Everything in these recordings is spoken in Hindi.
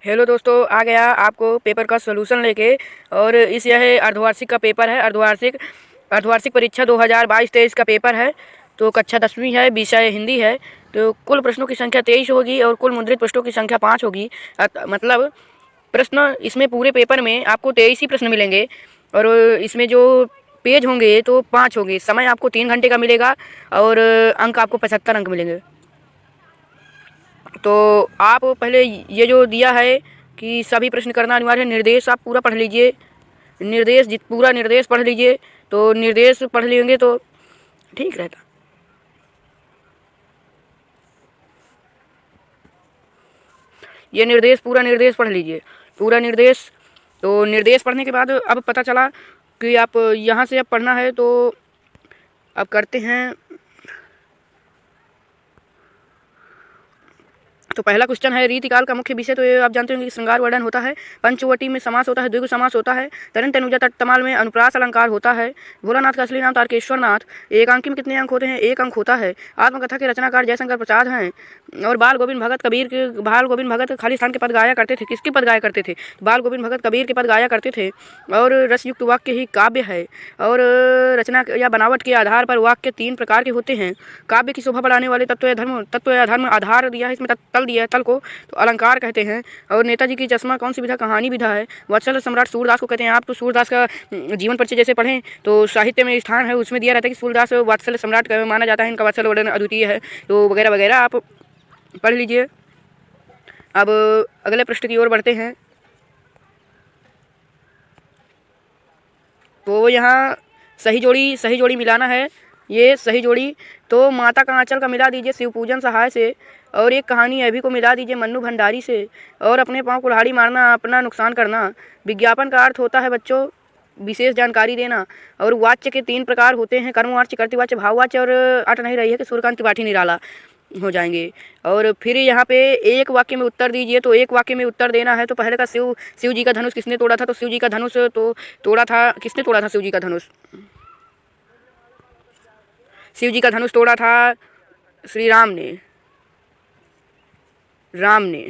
हेलो दोस्तों, आ गया आपको पेपर का सलूशन लेके। और यह अर्धवार्षिक का पेपर है। अर्धवार्षिक परीक्षा 2022-23 का पेपर है। तो कक्षा 10वीं है, विषय हिंदी है। तो कुल प्रश्नों की संख्या 23 होगी और कुल मुद्रित प्रश्नों की संख्या 5 होगी। मतलब प्रश्न इसमें पूरे पेपर में आपको 23 ही प्रश्न मिलेंगे और इसमें जो पेज होंगे तो 5 होंगे। समय आपको 3 घंटे का मिलेगा और अंक आपको 75 अंक मिलेंगे। तो आप पहले ये जो दिया है कि सभी प्रश्न करना अनिवार्य है, निर्देश आप पूरा पढ़ लीजिए। पूरा निर्देश पढ़ लीजिए। तो निर्देश पढ़ लेंगे तो ठीक रहता। ये पूरा निर्देश पढ़ लीजिए, पूरा निर्देश। तो निर्देश पढ़ने के बाद अब पता चला कि आप यहाँ से अब पढ़ना है। तो अब करते हैं। तो पहला क्वेश्चन है, रीतिकाल का मुख्य विषय। तो ये आप जानते होंगे कि श्रृंगार वर्णन होता है, पंचवटी में समास होता है, द्विगु समास होता है, तरन तनुजा तमाल में अनुप्रास अलंकार होता है, भोलानाथ का असली नाम तारकेश्वर नाथ। एकांकी में कितने अंक होते हैं? 1 अंक होता है। आत्मकथा के रचनाकार जयशंकर प्रसाद हैं। और बाल गोविंद भगत खाली स्थान के पद गाया करते थे। किसके पद गाया करते थे? बाल गोविंद भगत कबीर के पद गाया करते थे। और रसयुक्त वाक्य ही काव्य है। और रचना या बनावट के आधार पर वाक्य 3 प्रकार के होते हैं। काव्य की शोभा बढ़ाने वाले तत्व या धर्म आधार दिया है, इसमें तल दिया है, तल को तो अलंकार कहते हैं। और नेताजी की चश्मा कौन सी विधा? कहानी विधा है। वत्सल सम्राट सूरदास को कहते हैं। आप तो सूरदास का जीवन परिचय जैसे पढ़ें तो साहित्य में स्थान है, उसमें दिया रहता है कि सूरदास वत्सल सम्राट माना जाता है, इनका वत्सल वर्णन अद्वितीय है। तो वगैरह वगैरह आप पढ़ लीजिए। अब अगले पृष्ठ की ओर बढ़ते हैं। तो यहाँ सही जोड़ी मिलाना है। ये सही जोड़ी तो माता का आंचल का मिला दीजिए शिव पूजन सहाय से। और एक कहानी अभी को मिला दीजिए मन्नू भंडारी से। और अपने पाँव कुल्हाड़ी मारना, अपना नुकसान करना। विज्ञापन का अर्थ होता है बच्चों विशेष जानकारी देना। और वाच्य के 3 प्रकार होते हैं, कर्मवाच्य, कर्तृवाच्य, भाववाच्य। और अट नहीं रही है कि सूर्यकांत त्रिपाठी निराला हो जाएंगे। और फिर यहाँ पे एक वाक्य में उत्तर दीजिए। तो एक वाक्य में उत्तर देना है। तो पहले का शिव जी का धनुष किसने तोड़ा था? तो शिव जी का धनुष तो तोड़ा था, किसने तोड़ा था? शिव जी का धनुष तोड़ा था श्री राम ने।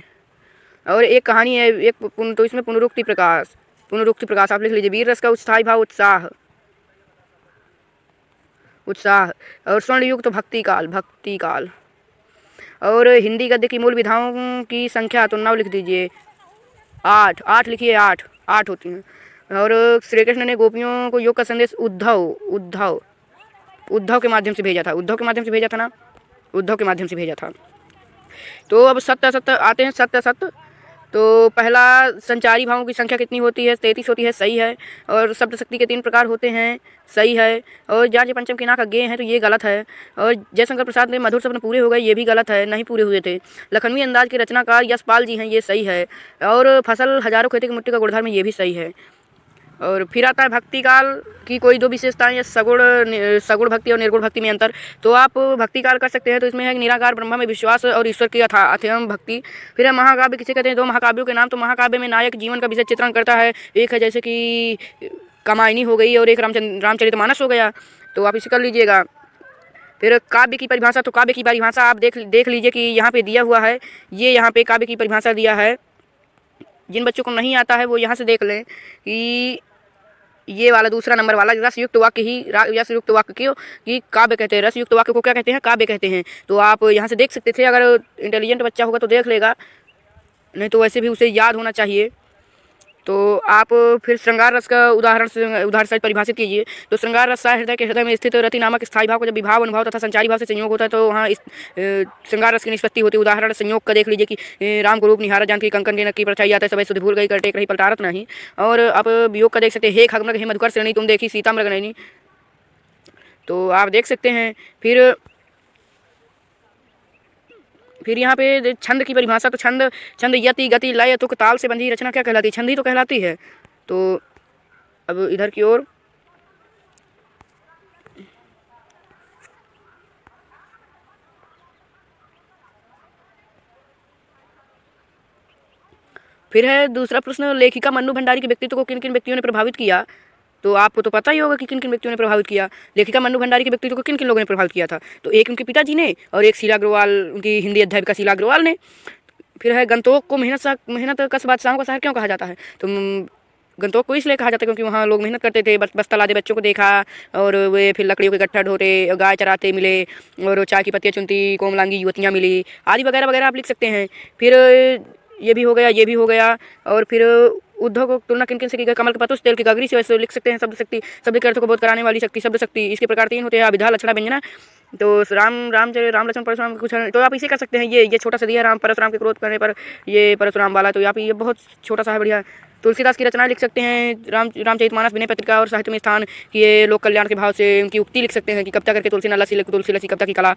और एक कहानी है तो इसमें पुनरुक्ति प्रकाश आप लिख लीजिए। वीर रस का उत्साही भाव उत्साह। और स्वर्ण युग तो भक्ति काल। और हिंदी गद्य की मूल विधाओं की संख्या तो 9 लिख दीजिए। 8 लिखिए। 8 होती हैं। और श्री कृष्ण ने गोपियों को योग का संदेश उद्धव के माध्यम से भेजा था। उद्धव के माध्यम से भेजा था। तो अब सत्य आते हैं। सत्य तो पहला संचारी भावों की संख्या कितनी होती है? 33 होती है, सही है। और शब्द शक्ति के 3 प्रकार होते हैं, सही है। और जार्ज पंचम की नाक अज्ञे हैं, तो ये गलत है। और जयशंकर प्रसाद ने मधुर सपने पूरे हो गए, ये भी गलत है, नहीं पूरे हुए थे। लखनवी अंदाज के रचनाकार यशपाल जी हैं, ये सही है। और फसल हजारों खेती की मिट्टी का गुणधर्म, ये भी सही है। और फिर आता है भक्ति काल की कोई 2 विशेषताएं या सगुण भक्ति और निर्गुण भक्ति में अंतर। तो आप भक्ति काल कर सकते हैं। तो इसमें है निराकार ब्रह्म में विश्वास और ईश्वर की अथेयम भक्ति। फिर है महाकाव्य किसे कहते हैं? 2 महाकाव्यों के नाम। तो महाकाव्य में नायक जीवन का विषय चित्रण करता है। एक है जैसे कि कामायनी हो गई और एक रामचरितमानस हो गया। तो आप इसे कर लीजिएगा। फिर काव्य की परिभाषा। तो काव्य की परिभाषा आप देख लीजिए कि यहाँ पे दिया हुआ है। ये यहाँ पे काव्य की परिभाषा दिया है। जिन बच्चों को नहीं आता है वो यहाँ से देख लें कि ये वाला दूसरा नंबर वाला रसयुक्त वाक्य की काव्य कहते हैं। रसयुक्त वाक्य को क्या कहते हैं? काव्य कहते हैं। तो आप यहाँ से देख सकते थे। अगर इंटेलिजेंट बच्चा होगा तो देख लेगा, नहीं तो वैसे भी उसे याद होना चाहिए। तो आप फिर श्रृंगार रस का उदाहरण सहित परिभाषित कीजिए। तो श्रृंगार रस हृदय के हृदय में स्थित रति नामक स्थायी भाव को जब विभाव, अनुभव तथा संचारी भाव से संयोग होता है तो वहाँ श्रृंगार रस की निष्पत्ति होती है। उदाहरण संयोग का देख लीजिए कि राम को रूप निहारा, जानकी कंकन के नक्की परछाई आता है, सब सुध भूल गई, कर टेक रही पलटारत नहीं। और आप वियोग का देख सकते हैं। हे खगमृग हे मधुकर श्रेणी तुम देखी सीता मृग नैनी। तो आप देख सकते हैं। फिर यहाँ पे छंद की परिभाषा। तो छंद यति, गति, लय, तुक, ताल से बंधी रचना क्या कहलाती है? छंद ही तो कहलाती है। तो अब इधर की ओर फिर है दूसरा प्रश्न, लेखिका मन्नू भंडारी के व्यक्तित्व को किन किन व्यक्तियों ने प्रभावित किया? तो आपको तो पता ही होगा कि किन किन व्यक्तियों ने प्रभावित किया। लेखिका मन्नू भंडारी के व्यक्तित्व को किन किन लोगों ने प्रभावित किया था? तो एक उनके पिताजी ने और एक शीला अग्रवाल, उनकी हिंदी अध्यापिका शीला अग्रवाल ने। फिर है गंतोक को मेहनत कश बादशाहों का शहर क्यों कहा जाता है? तो गंतोक को इसलिए कहा जाता है क्योंकि वहाँ लोग मेहनत करते थे, बस्ता लादे बच्चों को देखा और वे फिर लकड़ियों के गट्ठा ढोते, गाय चराते मिले और चाय की पत्तियाँ चुनती कोमलांगी युवतियाँ मिली आदि वगैरह वगैरह आप लिख सकते हैं। फिर ये भी हो गया, ये भी हो गया। और फिर उद्धव को तुलना किन किन से की गई? कमल के पत्तों से, तेल की गगरी से। वैसे लिख सकते हैं शब्द शक्ति, शब्द के अर्थों को बोध कराने वाली शक्ति, शब्द शक्ति। इसके प्रकार 3 होते हैं, अभिधा, लक्षणा, व्यंजना। तो राम लक्ष्मण परशुराम कुछ, तो आप इसे कर सकते हैं। ये छोटा सा दिया राम परशुराम के क्रोध करने पर ये परशुराम वाला, तो आप ये बहुत छोटा सा है, बढ़िया। तुलसीदास की रचनाएं लिख सकते हैं, रामचरितमानस, विनय पत्रिका और साहित्य में स्थान कि ये लोक कल्याण के भाव से उनकी उक्ति लिख सकते हैं कि कविता करके तुलसी न लसी, तुलसी लसी कविता की कला।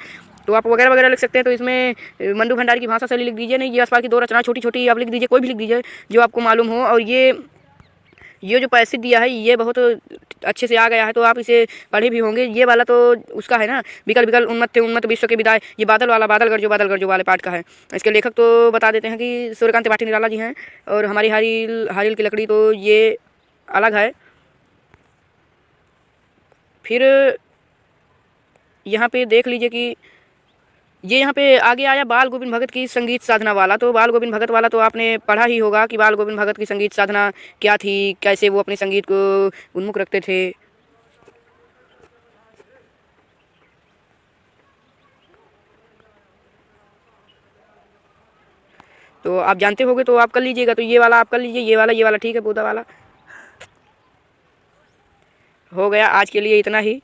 तो आप वगैरह वगैरह लिख सकते हैं। तो इसमें मंडू भंडारी की भाषा शैली लिख दीजिए, नहीं ये आसपास की 2 रचना छोटी छोटी आप लिख दीजिए, कोई भी लिख दीजिए जो आपको मालूम हो। और ये जो पैसे दिया है ये बहुत अच्छे से आ गया है, तो आप इसे पढ़े भी होंगे। ये वाला तो उसका है ना, विकल विकल उन्मत्त थे उन्मत्त विश्व के विदाय, ये बादल वाला बादल गरजो वाले पाठ का है। इसके लेखक तो बता देते हैं कि सूर्यकांत त्रिपाठी निराला जी हैं। और हमारी हारिल की लकड़ी तो ये अलग है। फिर यहाँ पे देख लीजिए कि ये यहाँ पे आगे आया बाल गोविंद भगत की संगीत साधना वाला। तो बाल गोविंद भगत वाला तो आपने पढ़ा ही होगा कि बाल गोविंद भगत की संगीत साधना क्या थी, कैसे वो अपने संगीत को उन्मुख रखते थे। तो आप जानते होंगे, तो आप कर लीजिएगा। तो ये वाला आप कर लीजिए, ये वाला ठीक है, बूढ़ा वाला हो गया। आज के लिए इतना ही।